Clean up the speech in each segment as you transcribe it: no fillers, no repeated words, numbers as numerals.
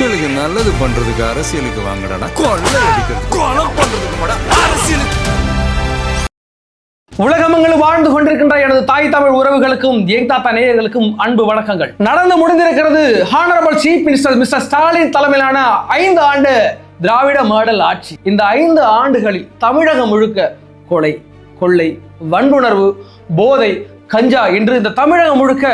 மக்களுக்கு நல்லது பண்றதுக்கு அரசியலுக்கு வாங்கடா, கொள்ளை அடிக்கிறது கொலை பண்றதுக்கு அரசியலுக்கு. உலகமெங்கிலும் வாழ்ந்து கொண்டிருக்கின்ற எனது தாய் தமிழ் உறவுகளுக்கும் எங் தாத்தா நேயர்களுக்கும் அன்பு வணக்கங்கள். நடந்து முடிந்திருக்கிறது honourable chief minister mister Stalin தலைமையிலான 5 ஆண்டு திராவிட மாடல் ஆட்சி. இந்த 5 ஆண்டுகளில் தமிழகம் முழுக்க கொலை, கொள்ளை, வன்புணர்வு, போதை, கஞ்சா என்று இந்த தமிழகம் முழுக்க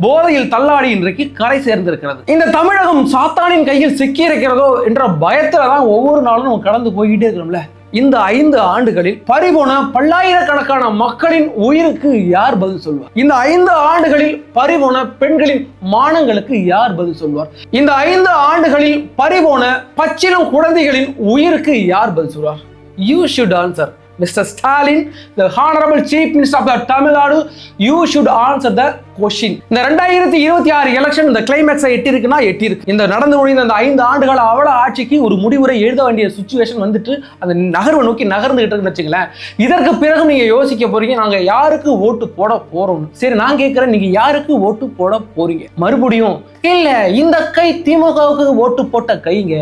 போதையில் தள்ளாடி இன்றைக்கு கரை சேர்ந்திருக்கிறது. இந்த தமிழகம் சாத்தானின் கையில் சிக்கி இருக்கிறதோ என்ற பயத்துல தான் ஒவ்வொரு நாளும் நம்ம கடந்து போய்கிட்டே இருக்கிறோம்ல. இந்த 5 ஆண்டுகளில் பறிபோன பல்லாயிரக்கணக்கான மக்களின் உயிருக்கு யார் பதில் சொல்வார்? இந்த 5 ஆண்டுகளில் பறிபோன பெண்களின் மானங்களுக்கு யார் பதில் சொல்வார்? இந்த 5 ஆண்டுகளில் பறிபோன பச்சிளம் குழந்தைகளின் உயிருக்கு யார் பதில் சொல்வார்? You should answer. Mr. Stalin, the Honorable Chief Minister of the Tamil Nadu, you should answer the question. இந்த 2026 எலெக்ஷன் இந்த கிளைமேக்ஸை எட்டிருக்குன்னா எட்டிருக்கு. இந்த நடந்து முடிந்த அந்த 5 ஆண்டுகள் அவள ஆட்சிக்கு ஒரு முடிவுரை எழுத வேண்டிய சுச்சுவேஷன் வந்துட்டு அந்த நகர்வை நோக்கி நகர்ந்துகிட்டு இருக்குன்னு வச்சுங்களேன். இதற்கு பிறகு நீங்க யோசிக்க போறீங்க, நாங்க யாருக்கு ஓட்டு போட போறோம். சரி, நான் கேட்கிறேன், நீங்க யாருக்கு ஓட்டு போட போறீங்க? மறுபடியும் இல்ல, இந்த கை திமுகவுக்கு ஓட்டு போட்ட கைங்க,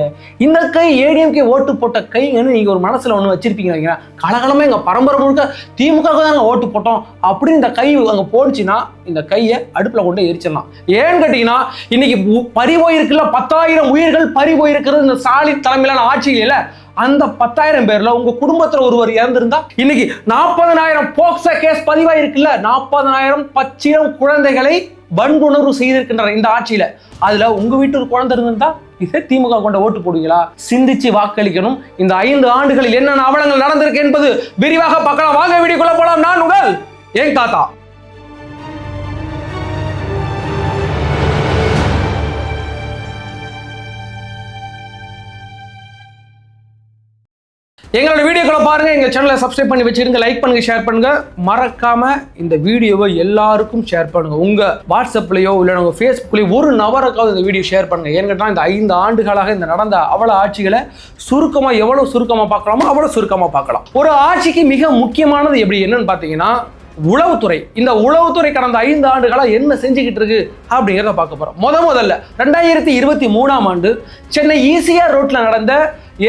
இந்த கை ஏடிஎம்கே ஓட்டு போட்ட கைங்கன்னு நீங்க ஒரு மனசுல ஒண்ணு வச்சிருப்பீங்க. கலகலமே எங்க பரம்பரை முழுக்க திமுகவுக்கு தான் ஓட்டு போட்டோம் அப்படின்னு இந்த கை அங்க போடுச்சுன்னா இந்த கையை அடுப்புல கொண்டு எரிச்சிடலாம். ஏன்னு கேட்டீங்கன்னா, இன்னைக்கு பறி போயிருக்குல்ல, 10,000 உயிர்கள் பறி போயிருக்கிறது இந்த ஸ்டாலின் தலைமையிலான ஆட்சியில. அந்த 10,000 பேர்ல உங்க குடும்பத்துல ஒருவர் இறந்திருந்தா இன்னைக்கு 40,000 போக்சோ கேஸ் பதிவாயிருக்குல்ல, 40,000 பச்சிளம் குழந்தைகளை வன்புணர்வு செய்திருக்கின்றனர் இந்த ஆட்சியில. அதுல உங்க வீட்டு ஒரு குழந்தை இருந்தா இதே திமுக கொண்ட ஓட்டு போடுவீங்களா? சிந்திச்சு வாக்களிக்கணும். இந்த 5 ஆண்டுகளில் என்னென்ன அவலங்கள் நடந்திருக்கு என்பது விரிவாக பார்க்கலாம். வாங்க வீடியோக்குள்ள போலாம். நான் உங்கள் எங் தாத்தா. எங்களோட வீடியோக்களை பாருங்க, எங்க சேனலை சப்ஸ்கிரைப் பண்ணி வச்சிருங்க, லைக் பண்ணுங்க, ஷேர் பண்ணுங்க. மறக்காம இந்த வீடியோவை எல்லாருக்கும் ஷேர் பண்ணுங்க. உங்க வாட்ஸ்அப்லயோ இல்லை உங்க ஃபேஸ்புக்லயோ ஒரு நபருக்காவது இந்த வீடியோ ஷேர் பண்ணுங்க. ஏன்னு கேட்டா இந்த 5 ஆண்டுகளாக இந்த நடந்த அவல ஆட்சிகளை சுருக்கமா எவ்வளவு சுருக்கமா பார்க்கலாமோ அவ்வளவு சுருக்கமா பார்க்கலாம். ஒரு ஆட்சிக்கு மிக முக்கியமானது எப்படி என்னன்னு பாத்தீங்கன்னா உளவுத்துறை. இந்த உளவுத்துறை கடந்த 5 ஆண்டுகளா என்ன செஞ்சுக்கிட்டு இருக்கு அப்படிங்கிறத பார்க்க போறோம். முதல்ல 2023ஆம் ஆண்டு சென்னை ஈசிஆர் ரோட்ல நடந்த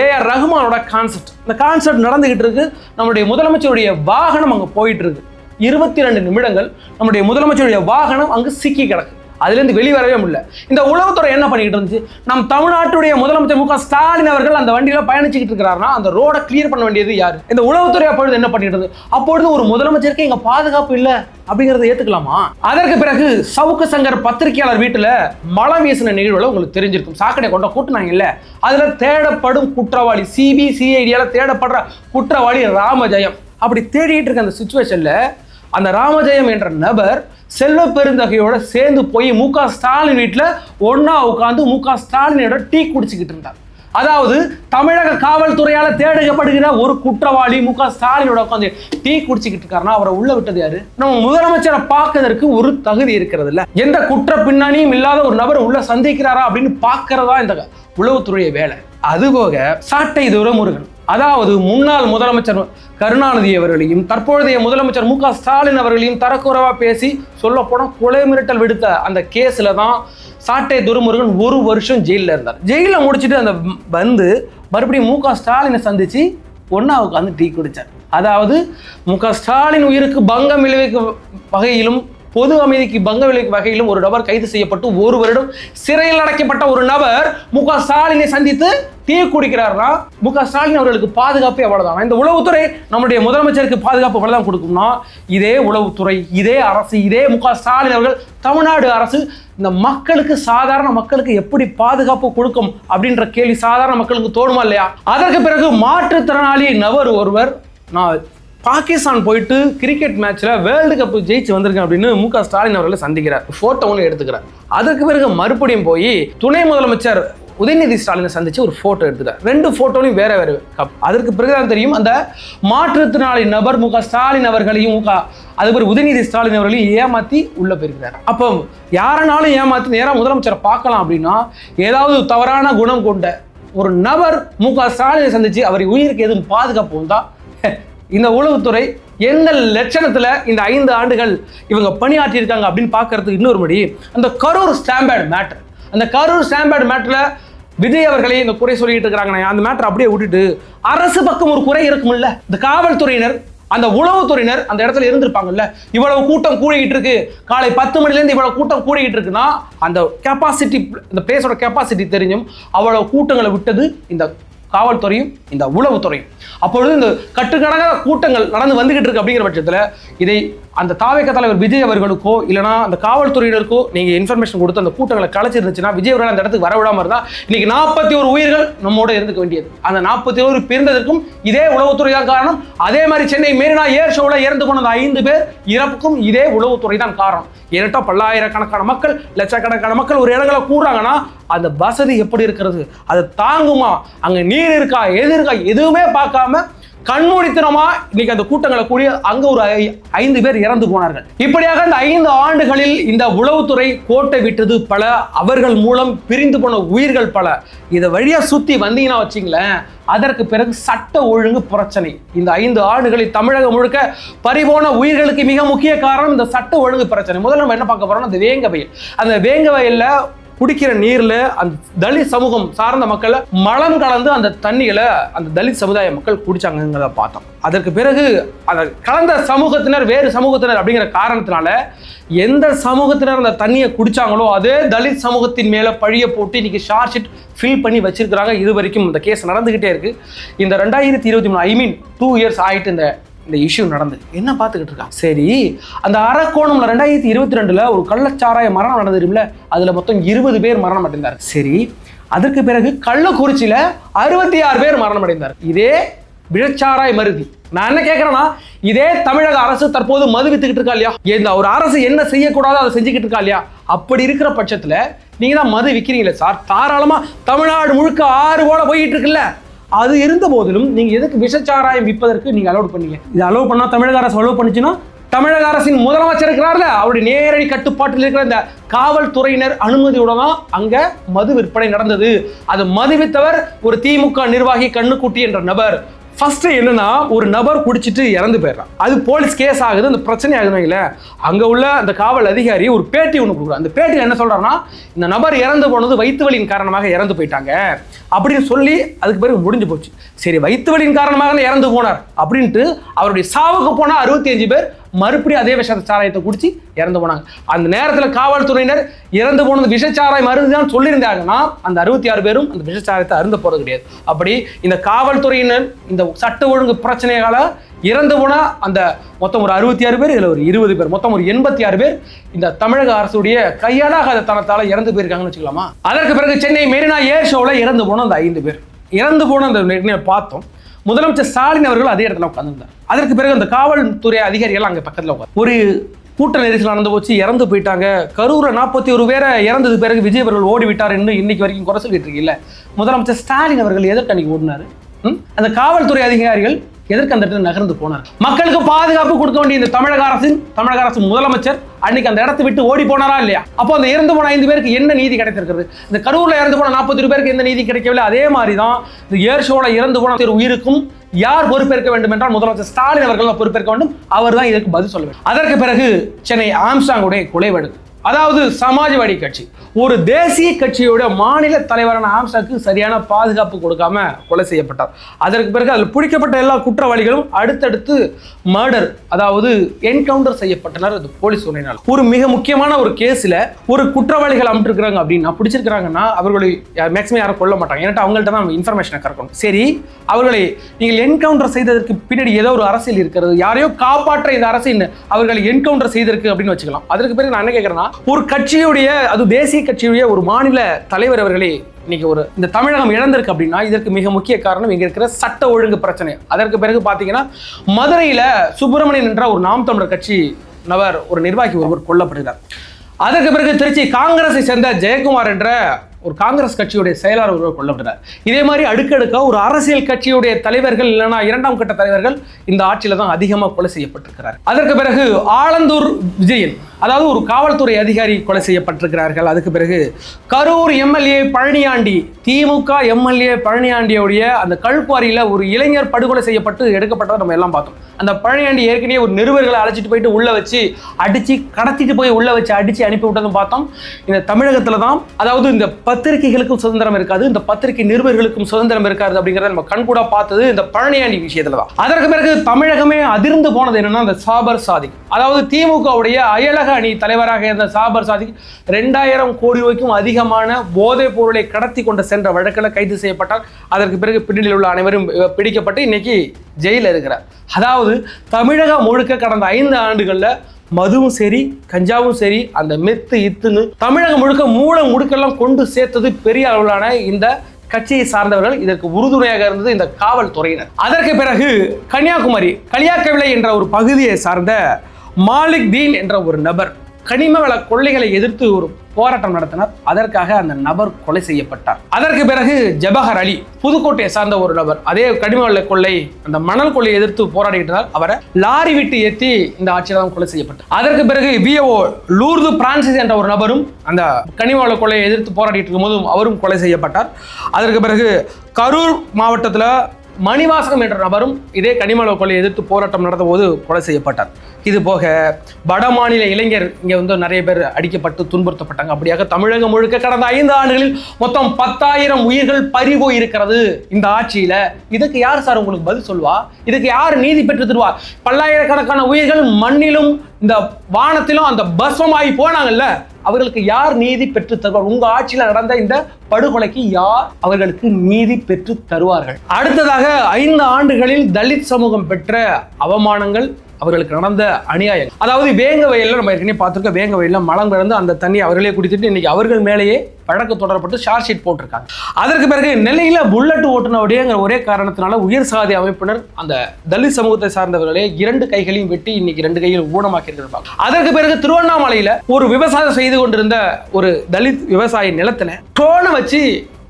ஏஆர் ரஹ்மானோட கான்சர்ட். இந்த கான்சர்ட் நடந்துகிட்டு இருக்கு. நம்முடைய முதலமைச்சருடைய வாகனம் அங்க போயிட்டு இருக்கு. 22 நிமிடங்கள் நம்முடைய முதலமைச்சருடைய வாகனம் அங்கு சிக்கி கிடக்கு. அதுல இருந்து வெளிவரவே முடியல. இந்த உளவுத்துறை என்ன பண்ணிக்கிட்டு இருந்துச்சு? நம் தமிழ்நாட்டுடைய முதலமைச்சர் மு க ஸ்டாலின் அவர்கள் அந்த வண்டியில பயணிச்சுக்கிட்டு இருக்கிறாருன்னா அந்த ரோட கிளியர் பண்ண வேண்டியது யாரு? இந்த உளவுத்துறை அப்பொழுது என்ன பண்ணிட்டு இருந்தது? அப்பொழுது ஒரு முதலமைச்சருக்கு இங்க பாதுகாப்பு இல்ல அப்படிங்கறத ஏத்துக்கலாமா? அதற்கு பிறகு சவுக்கு சங்கர் பத்திரிகையாளர் வீட்டுல மலம் வீசின நிகழ்வுல உங்களுக்கு தெரிஞ்சிருக்கும். சாக்கடை கொண்ட கூட்டினாங்க இல்ல, அதுல தேடப்படும் குற்றவாளி, சிபிசிஐடியால தேடப்படுற குற்றவாளி ராமஜெயம். அப்படி தேடிட்டு இருக்க அந்த சிச்சுவேஷன்ல அந்த ராமஜெயம் என்ற நபர் செல்வ பெருந்தகையோட சேர்ந்து போய் மு க ஸ்டாலின் வீட்டில் ஒன்னா உட்காந்து மு க ஸ்டாலினோட டீ குடிச்சுக்கிட்டு இருந்தார். அதாவது தமிழக காவல்துறையால் தேடப்படுகிற ஒரு குற்றவாளி மு க ஸ்டாலினோட உட்காந்து டீ குடிச்சுக்கிட்டு இருக்காருன்னா அவரை உள்ள விட்டது யாரு? நம்ம முதலமைச்சரை பார்க்கறதுக்கு ஒரு தகுதி இருக்கிறது இல்ல, எந்த குற்ற பின்னணியும் இல்லாத ஒரு நபர் உள்ள சந்திக்கிறாரா அப்படின்னு பார்க்கறதா இந்த உளவுத்துறைய வேலை. அதுபோக சாட்டை துரைமுருகன், அதாவது முன்னாள் முதலமைச்சர் கருணாநிதி அவர்களையும் தற்பொழுதைய முதலமைச்சர் மு க ஸ்டாலின் அவர்களையும் தரக்குறைவா பேசி சொல்ல போனா கொலை மிரட்டல் விடுத்த அந்த கேஸ்ல தான் சாட்டை துரைமுருகன் 1 வருஷம் ஜெயிலில் இருந்தார். ஜெயிலில் முடிச்சுட்டு அந்த வந்து மறுபடியும் மு க ஸ்டாலினை சந்திச்சு ஒன்னா உட்காந்து டீ குடிச்சார். அதாவது மு க ஸ்டாலின் உயிருக்கு பங்கம் விளைவிக்கும் வகையிலும் பொது அமைதிக்கு பங்க விளைவிக்கும் வகையிலும் ஒரு நபர் கைது செய்யப்பட்டு 1 வருடம் சிறையில் அடைக்கப்பட்ட ஒரு நபர் மு க ஸ்டாலினை சந்தித்து டீ குடிக்கிறார்னா மு க ஸ்டாலின் அவர்களுக்கு பாதுகாப்பு எவ்வளவுதான்? இந்த உளவுத்துறை நம்முடைய முதலமைச்சருக்கு பாதுகாப்பு எவ்வளவுதான் கொடுக்கும்னா, இதே உளவுத்துறை, இதே அரசு, இதே மு க ஸ்டாலின் அவர்கள் தமிழ்நாடு அரசு இந்த மக்களுக்கு, சாதாரண மக்களுக்கு எப்படி பாதுகாப்பு கொடுக்கும் அப்படின்ற கேள்வி சாதாரண மக்களுக்கு தோணுமா இல்லையா? அதற்கு பிறகு மாற்றுத்திறனாளி நபர் ஒருவர், நான் பாகிஸ்தான் போயிட்டு கிரிக்கெட் மேட்ச்ல வேர்ல்டு கப் ஜெயிச்சு வந்திருக்கேன் அப்படின்னு மு க ஸ்டாலின் அவர்களை சந்திக்கிறார், போட்டோ ஒன்று எடுத்துக்கிறார். அதற்கு பிறகு மறுபடியும் போய் துணை முதலமைச்சர் உதயநிதி ஸ்டாலினை சந்திச்சு ஒரு போட்டோ எடுத்துட்டார். 2 போட்டோலையும் வேற வேற கப். அதற்கு பிறகுதான் தெரியும் அந்த மாற்றுத்திறனாளி நபர் மு க ஸ்டாலின் அவர்களையும் அது ஒரு உதயநிதி ஸ்டாலின் அவர்களையும் ஏமாத்தி உள்ள போயிருக்கிறார். அப்போ யாரனாலும் ஏமாத்தி நேரா முதலமைச்சரை பார்க்கலாம் அப்படின்னா ஏதாவது தவறான குணம் கொண்ட ஒரு நபர் மு க ஸ்டாலினை சந்திச்சு அவர் உயிருக்கு எதுவும் பாதுகாப்பு உண்டா? இந்த உளவுத்துறை எந்த லட்சணத்துல இந்த 5 ஆண்டுகள் இவங்க பணியாற்றி இருக்காங்க அப்படின்னு பார்க்கறதுக்கு இன்னொரு படி அந்த கரூர் ஸ்டாம்பேர்டு மேட்டர். அந்த கரூர் ஸ்டாம்பேர்டு மேட்டர்ல விஜய் அவர்களே இந்த குறை சொல்லிட்டு இருக்காங்க. அந்த மேட்டர் அப்படியே விட்டுட்டு அரசு பக்கம் ஒரு குறை இருக்கும்ல, இந்த காவல்துறையினர் அந்த உளவுத்துறையினர் அந்த இடத்துல இருந்திருப்பாங்கல்ல, இவ்வளவு கூட்டம் கூடிக்கிட்டு இருக்கு, காலை 10 மணிலேருந்து இவ்வளவு கூட்டம் கூடிக்கிட்டு இருக்குன்னா அந்த கெப்பாசிட்டி, இந்த பிளேஸோட கெப்பாசிட்டி தெரிஞ்சும் அவ்வளவு கூட்டங்களை விட்டது இந்த காவல்துறையும் இந்த உளவுத்துறையும். அப்பொழுது இந்த கட்டுக்கணக்கான கூட்டங்கள் நடந்து வந்துகிட்டு இருக்கு. அப்படிங்கிற பட்சத்தில் இதை அந்த தாவேக தலைவர் விஜய் அவர்களுக்கோ இல்லைனா அந்த காவல்துறையினருக்கோ நீங்கள் இன்ஃபர்மேஷன் கொடுத்து அந்த கூட்டங்களை கலைச்சிருந்துச்சுன்னா விஜய் அவர்கள் அந்த இடத்துக்கு வரவிடாமல் இருந்தால் இன்னைக்கு 41 உயிர்கள் நம்மோட இருந்துக்க வேண்டியது. அந்த 41 பிறந்ததற்கும் இதே உளவுத்துறை தான் காரணம். அதே மாதிரி சென்னை மெரினா ஏர் ஷோவில் இறந்து போன அந்த 5 பேர் இறப்புக்கும் இதே உளவுத்துறை தான் காரணம். ஏன்னா பல்லாயிரக்கணக்கான மக்கள், லட்சக்கணக்கான மக்கள் ஒரு இடங்களை கூடுறாங்கன்னா அந்த வசதி எப்படி இருக்கிறது, அது தாங்குமா, அங்கே நீர் இருக்கா, எது இருக்கா, எதுவுமே பார்க்காம கண்மூடித்தனமா இன்னைக்கு அந்த கூட்டங்களை கூடி அங்க ஒரு 5 பேர் இறந்து போனார்கள். இப்படியாக இந்த 5 ஆண்டுகளில் இந்த உளவுத்துறை கோட்டை விட்டது பல, அவர்கள் மூலம் பிரிந்து போன உயிர்கள் பல. இதை வழியா சுத்தி வந்தீங்கன்னா வச்சிங்களேன், அதற்கு பிறகு சட்ட ஒழுங்கு பிரச்சனை. இந்த 5 ஆண்டுகளில் தமிழகம் முழுக்க பறிபோன உயிர்களுக்கு மிக முக்கிய காரணம் இந்த சட்ட ஒழுங்கு பிரச்சனை. முதல்ல நம்ம என்ன பார்க்க போறோம்னா அந்த வேங்க வயல். அந்த வேங்க வயல்ல குடிக்கிற நீர்ல அந்த தலித் சமூகம் சார்ந்த மக்கள் மலம் கலந்து அந்த தண்ணிகளை அந்த தலித் சமுதாய மக்கள் குடிச்சாங்கிறத பார்த்தோம். அதற்கு பிறகு அந்த கலந்த சமூகத்தினர் வேறு சமூகத்தினர் அப்படிங்கிற காரணத்தினால எந்த சமூகத்தினர் அந்த தண்ணியை குடிச்சாங்களோ அதே தலித் சமூகத்தின் மேல பழிய போட்டு இன்னைக்கு ஷார்ட் ஷீட் ஃபில் பண்ணி வச்சிருக்கிறாங்க. இது வரைக்கும் இந்த கேஸ் நடந்துகிட்டே இருக்கு. இந்த 2023 2 இயர்ஸ் ஆயிட்டு இந்த இஷ்யூ நடந்து என்ன பார்த்துக்கிட்டு இருக்காங்க. சரி, அந்த அரக்கோணம்ல 2022 ஒரு கள்ளச்சாராய மரணம் நடந்துருமில்ல, அதுல மொத்தம் 20 பேர் மரணம் அடைந்தார். சரி, அதற்கு பிறகு கள்ளக்குறிச்சியில 66 பேர் மரணம் அடைந்தார். இதே விஷச்சாராய மருதி. நான் என்ன கேட்கிறேன்னா, இதே தமிழக அரசு தற்போது மது வித்துக்கிட்டு இருக்கா இல்லையா, இந்த ஒரு அரசு என்ன செய்யக்கூடாதோ அதை செஞ்சுக்கிட்டு இருக்கா இல்லையா, அப்படி இருக்கிற பட்சத்துல நீங்க தான் மது விற்கிறீங்களே சார், தாராளமா தமிழ்நாடு முழுக்க 6 போல போயிட்டு இருக்குல்ல, அது இருந்த போதிலும் நீங்க எதுக்கு விஷச்சாராயம் விற்பதற்கு நீங்க அலோட் பண்ணீங்க? இது அலோவ் பண்ணா தமிழக அரசு அலோவ் பண்ணுச்சுன்னா தமிழக அரசின் முதலமைச்சர் இருக்கிறார்ல, அவருடைய நேரடி கட்டுப்பாட்டில் இருக்கிற இந்த காவல்துறையினர் அனுமதியோட தான் அங்க மது விற்பனை நடந்தது. அது மது வித்தவர் ஒரு திமுக நிர்வாகி கண்ணுக்குட்டி என்ற நபர். ஃபர்ஸ்ட் என்னன்னா, ஒரு நபர் குடிச்சிட்டு இறந்து போயிடுறான், அது போலீஸ் கேஸ் ஆகுது, அந்த பிரச்சனை ஆகுதுங்கள, அங்க உள்ள அந்த காவல் அதிகாரி ஒரு பேட்டி ஒன்று கொடுக்குறாரு. அந்த பேட்டி என்ன சொல்றாருன்னா, இந்த நபர் இறந்து போனது வயிற்று வலியின் காரணமாக இறந்து போயிட்டாங்க அப்படின்னு சொல்லி அதுக்கு பிறகு முடிஞ்சு போச்சு. சரி, வயிற்று வலியின் காரணமாக இறந்து போனார் அப்படின்ட்டு அவருடைய சாவுக்கு போனா 65 பேர் மறுபடியும் அதே விஷச்சாராயத்தை குடிச்சு இறந்து போனாங்க. அந்த நேரத்தில் காவல்துறையினர் இறந்து போனது விஷச்சாராயம் மருந்துதான் சொல்லியிருந்தாங்கன்னா அந்த 66 பேரும் அந்த விஷச்சாராயத்தை அருந்த போறது கிடையாது. அப்படி இந்த காவல்துறையினர் இந்த சட்ட ஒழுங்கு பிரச்சனையால இறந்து போனா அந்த மொத்தம் ஒரு 66 பேர், இதுல ஒரு 20 பேர், மொத்தம் ஒரு 86 பேர் இந்த தமிழக அரசுடைய கையாளாகாத தனத்தால இறந்து போயிருக்காங்கன்னு வச்சுக்கலாமா. அதற்கு பிறகு சென்னை மெரினா ஏர் ஷோவில் இறந்து போன அந்த 5 பேர் இறந்து போன அந்த பார்த்தோம். முதலமைச்சர் ஸ்டாலின் அவர்கள் அதே இடத்துல உட்கார்ந்துருந்தார். அதற்கு பிறகு அந்த காவல்துறை அதிகாரிகள் அங்கே பக்கத்தில் உட்கார் ஒரு கூட்ட நெரிசல் நடந்து போச்சு, இறந்து போயிட்டாங்க. கரூர்ல 41 பேரை இறந்தது பிறகு விஜய் அவர்கள் ஓடி விட்டார் என்று இன்னைக்கு வரைக்கும் குறை சொல்லிட்டு இருக்கீங்கல்ல. முதலமைச்சர் ஸ்டாலின் அவர்கள் எதற்கு அன்னைக்கு ஓடினாரு? அந்த காவல்துறை அதிகாரிகள் எதற்கு அந்த இடத்துல நகர்ந்து போனார்? மக்களுக்கு பாதுகாப்பு கொடுக்க வேண்டிய இந்த தமிழக அரசு முதலமைச்சர் அன்னைக்கு அந்த இடத்தை விட்டு ஓடி போனாரா இல்லையா? அப்போ அந்த இறந்து போன 5 பேருக்கு என்ன நீதி கிடைத்திருக்கிறது? இந்த கரூர்ல இறந்து போன 42 பேருக்கு எந்த நீதி கிடைக்கவில்லை. அதே மாதிரி தான் இந்த ஏர் ஷோல இறந்து போன உயிருக்கும் யார் பொறுப்பேற்க வேண்டும் என்றால் முதலமைச்சர் ஸ்டாலின் அவர்கள் பொறுப்பேற்க வேண்டும். அவர் தான் இதற்கு பதில் சொல்ல வேண்டும். அதற்கு பிறகு சென்னை ஆம்ஸ்டாங்குடைய கொலை வழக்கு, அதாவது சமாஜ்வாடி கட்சி ஒரு தேசிய கட்சியோட மாநில தலைவரான ஆம்ஸ்டாக்கு சரியான பாதுகாப்பு கொடுக்காம கொலை செய்யப்பட்டார். அதற்கு பிறகு அதில் பிடிக்கப்பட்ட எல்லா குற்றவாளிகளும் அடுத்தடுத்து மர்டர், அதாவது என்கவுண்டர் செய்யப்பட்டனர் அது போலீஸ் துறையினால். ஒரு மிக முக்கியமான ஒரு கேஸ்ல ஒரு குற்றவாளிகள் அமிட்டிருக்கிறாங்க அப்படின்னா பிடிச்சிருக்கிறாங்கன்னா அவர்களை மேக்ஸிமம் யாரும் கொல்ல மாட்டாங்க, ஏன்னா அவங்கள்ட்ட தான் இன்ஃபர்மேஷனை கறக்கணும். சரி, அவர்களை நீங்கள் என்கவுண்டர் செய்ததற்கு பின்னாடி ஏதோ ஒரு அரசியல் இருக்கிறது, யாரையோ காப்பாற்ற இந்த அரசின் அவர்களை என்கவுண்டர் செய்திருக்கு அப்படின்னு வச்சுக்கலாம். அதற்கு பிறகு நான் என்ன கேட்கிறேன்னா, ஒரு கட்சியுடைய, அது தேசிய கட்சியுடைய ஒரு மாநில தலைவர் அவர்களே இன்னைக்கு ஒரு இந்த தமிழகம் இழந்திருக்கு அப்படின்னா இதற்கு மிக முக்கிய காரணம் இங்க இருக்கிற சட்ட ஒழுங்கு பிரச்சனை. அதற்கு பிறகு பாத்தீங்கன்னா மதுரையில சுப்பிரமணியன் என்ற ஒரு நாம் தமிழர் கட்சி நபர், ஒரு நிர்வாகி ஒருவர் கொல்லப்படுகிறார். அதற்கு பிறகு திருச்சி காங்கிரஸை சேர்ந்த ஜெயக்குமார் என்ற ஒரு காங்கிரஸ் கட்சியுடைய செயலாளர் ஒருவர் கொல்லப்படுறார். இதே மாதிரி அடுக்கடுக்கா ஒரு அரசியல் கட்சியுடைய தலைவர்கள் இல்லைன்னா 2ஆம் கட்ட தலைவர்கள் இந்த ஆட்சியில தான் அதிகமாக கொலை செய்யப்பட்டிருக்கிறார். அதற்கு பிறகு ஆலந்தூர் விஜயன், அதாவது ஒரு காவல்துறை அதிகாரி கொலை செய்யப்பட்டிருக்கிறார்கள். அதுக்கு பிறகு கரூர் எம்எல்ஏ பழனியாண்டி, திமுக எம்எல்ஏ பழனியாண்டியோடைய அந்த கல்குவாரியில ஒரு இளைஞர் படுகொலை செய்யப்பட்டு எடுக்கப்பட்டதை நம்ம எல்லாம் பார்த்தோம். அந்த பழனியாண்டி ஏற்கனவே ஒரு நிருபர்களை அழைச்சிட்டு போயிட்டு உள்ள வச்சு அடிச்சு கடத்திட்டு போய் உள்ள வச்சு அடிச்சு அனுப்பி விட்டதும் பார்த்தோம். இந்த தமிழகத்துல தான், அதாவது இந்த பத்திரிகைகளுக்கும் சுதந்திரம் இருக்காது, இந்த பத்திரிகை நிருபர்களுக்கும் சுதந்திரம் இருக்காது அப்படிங்கிறத நம்ம கண்கூடா பார்த்தது இந்த பழனியாண்டி விஷயத்துல தான். அதற்கு பிறகு தமிழகமே அதிர்ந்து போனது என்னன்னா அந்த சாபர் சாதிக், அதாவது திமுகவுடைய அயலக அணி தலைவராக இருந்த சாபர் சாதிக் 2000 கோடி ரூபாய்க்கும் அதிகமான போதைப் பொருளை கடத்தி கொண்டு சென்ற வழக்கில் கைது செய்யப்பட்டார். அதற்கு பிறகு பின்னணியில் உள்ள அனைவரும் பிடிக்கப்பட்டு இன்னைக்கு ஜெயிலில் இருக்கிறார். அதாவது தமிழகம் முழுக்க கடந்த 5 ஆண்டுகள்ல மதுவும் சரி கஞ்சாவும் சரி அந்த மெத்து இத்துன்னு தமிழகம் முழுக்க மூல முடுக்கெல்லாம் கொண்டு சேர்த்தது பெரிய அளவிலான இந்த கட்சியை சார்ந்தவர்கள். இதற்கு உறுதுணையாக இருந்தது இந்த காவல்துறையினர். அதற்கு பிறகு கன்னியாகுமரி களியாக்கவிளை என்ற ஒரு பகுதியை சார்ந்த மாலிக் தீன் என்ற ஒரு நபர் கனிம வள கொள்ளைகளை எதிர்த்து ஒரு போராட்டம் நடத்தினார். அதற்காக அந்த நபர் கொலை செய்யப்பட்டார். அதற்கு பிறகு ஜபஹர் அலி புதுக்கோட்டையை சார்ந்த ஒரு நபர் அதே கனிம வள கொள்ளை அந்த மணல் கொள்ளையை எதிர்த்து போராடிட்டார். அவரை லாரி விட்டு ஏற்றி இந்த ஆட்சியாளர் கொலை செய்யப்பட்டார். அதற்கு பிறகு விஓ லூர்து பிரான்சிஸ் என்ற ஒரு நபரும் அந்த கனிம வள கொள்ளையை எதிர்த்து போராடிட்டு இருக்கும்போதும் அவரும் கொலை செய்யப்பட்டார். அதற்கு பிறகு கரூர் மாவட்டத்தில் மணிவாசகம் என்ற நபரும் இதே கனிம வள கொள்ளையை எதிர்த்து போராட்டம் நடந்த போது கொலை செய்யப்பட்டார். இது போக வட மாநில இளைஞர் இங்கே வந்து நிறைய பேர் அடிக்கப்பட்டு துன்புறுத்தப்பட்டாங்க. அப்படியாக தமிழகம் முழுக்க கடந்த 5 ஆண்டுகளில் மொத்தம் 10,000 உயிர்கள் பறிபோய் இருக்கிறது இந்த ஆட்சியில. இதுக்கு யார் சார் உங்களுக்கு பதில் சொல்வா? இதுக்கு யார் நீதி பெற்று தருவா? பல்லாயிரக்கணக்கான உயிர்கள் மண்ணிலும் இந்த வானத்திலும் அந்த பஸ்வமாகி போனாங்கல்ல, அவர்களுக்கு யார் நீதி பெற்று தருவார்? உங்க ஆட்சியில் நடந்த இந்த படுகொலைக்கு யார் அவர்களுக்கு நீதி பெற்று தருவார்கள்? அடுத்ததாக 5 ஆண்டுகளில் தலித் சமூகம் பெற்ற அவமானங்கள், அவர்களுக்கு நடந்த அநியாயம். அதாவது வேங்க வயலில் நம்ம ஏற்கனவே பார்த்துருக்க, வேங்க வயலில் மலம் கிடந்து அந்த தண்ணி அவர்களே குடித்துட்டு இன்னைக்கு அவர்கள் மேலேயே வழக்கு தொடரப்பட்டு சார்ஜ் ஷீட் போட்டிருக்காங்க. அதற்கு பிறகு நெல்லையில் புல்லட் ஓட்டுனவுடையங்கிற ஒரே காரணத்தினால உயர் சாதி அமைப்பினர் அந்த தலித் சமூகத்தை சார்ந்தவர்களே 2 கைகளையும் வெட்டி இன்னைக்கு 2 கையில் ஊனமாக்கி இருக்காங்க. அதற்கு பிறகு திருவண்ணாமலையில ஒரு விவசாயம் செய்து கொண்டிருந்த ஒரு தலித் விவசாய நிலத்துல ட்ரோனை வச்சு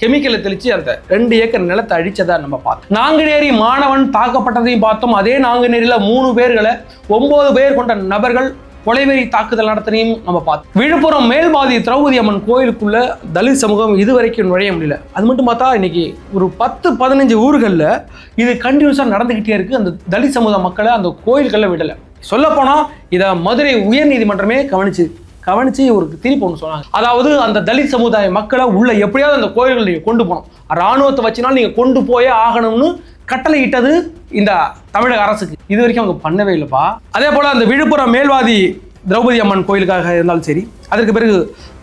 கெமிக்கலை தெளிச்சு அந்த 2 ஏக்கர் நிலத்தை அழிச்சதா நம்ம பார்த்தோம். நாங்குநேரி மாணவன் தாக்கப்பட்டதையும் பார்த்தோம். அதே நாங்குநேரியில 3 பேர்களை 9 பேர் கொண்ட நபர்கள் கொலைவெறி தாக்குதல் நடத்தினையும் நம்ம பார்த்தோம். விழுப்புரம் மேல்பாதி திரௌபதி அம்மன் கோயிலுக்குள்ள தலித் சமூகம் இதுவரைக்கும் நுழைய முடியல. அது மட்டும் பார்த்தா இன்னைக்கு ஒரு 10-15 ஊர்களில் இது கண்டினியூஸா நடந்துகிட்டே இருக்கு. அந்த தலித் சமூக மக்களை அந்த கோயில்களில் விடலை. சொல்ல போனா இதை மதுரை உயர் நீதிமன்றமே கவனிச்சு ஒரு தீர்ப்பு ஒன்று சொன்னாங்க. அதாவது அந்த தலித் சமுதாய மக்களை உள்ள எப்படியாவது அந்த கோயில்கள் நீங்க கொண்டு போகணும், ராணுவத்தை வச்சினாலும் நீங்க கொண்டு போயே ஆகணும்னு கட்டளை இட்டது இந்த தமிழக அரசுக்கு. இது வரைக்கும் அவங்க பண்ணவே இல்லைப்பா. அதே போல அந்த விழுப்புரம் மேல்வாதி திரௌபதி அம்மன் கோயிலுக்காக இருந்தாலும் சரி, அதற்கு பிறகு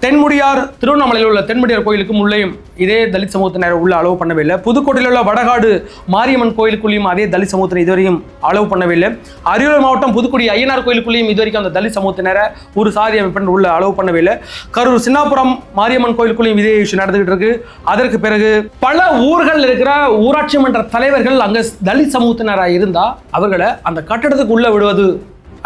தென்முடியார் திருவண்ணாமலையில் உள்ள தென்முடியார் கோயிலுக்கும் உள்ளேயும் இதே தலித் சமூகத்தினர் உள்ள அளவு பண்ணவே இல்லை. புதுக்கோட்டையில் உள்ள வடகாடு மாரியம்மன் கோயிலுக்குள்ளேயும் அதே தலித் சமூகத்தினர் இதுவரையும் அளவு பண்ணவே இல்லை. அரியலூர் மாவட்டம் புதுக்குடி ஐயனார் கோயிலுக்குள்ளேயும் இதுவரைக்கும் அந்த தலித் சமூகத்தினரை ஒரு சாதி அமைப்பினர் உள்ள அளவு பண்ணவே இல்லை. கரூர் சின்னாபுரம் மாரியம்மன் கோயிலுக்குள்ளேயும் இதே விஷயம் நடந்துகிட்டு இருக்கு. அதற்கு பிறகு பல ஊர்கள் இருக்கிற ஊராட்சி மன்ற தலைவர்கள் அங்க தலித் சமூகத்தினராக இருந்தா அவர்களை அந்த கட்டடத்துக்கு உள்ள விடுவது